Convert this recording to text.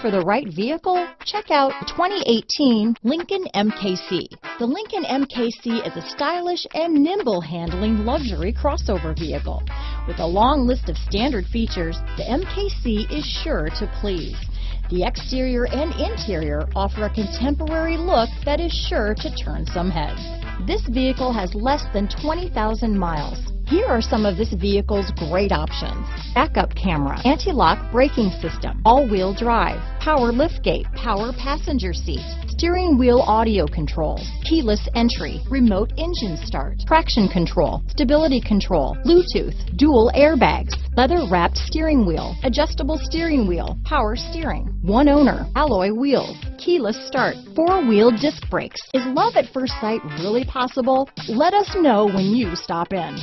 for the right vehicle? Check out 2018 Lincoln MKC. The Lincoln MKC is a stylish and nimble handling luxury crossover vehicle. With a long list of standard features, the MKC is sure to please. The exterior and interior offer a contemporary look that is sure to turn some heads. This vehicle has less than 20,000 miles. Here are some of this vehicle's great options: backup camera, anti-lock braking system, all-wheel drive, power liftgate, power passenger seat, steering wheel audio controls, keyless entry, remote engine start, traction control, stability control, Bluetooth, dual airbags, leather-wrapped steering wheel, adjustable steering wheel, power steering, one owner, alloy wheels, keyless start, four-wheel disc brakes. Is love at first sight really possible? Let us know when you stop in.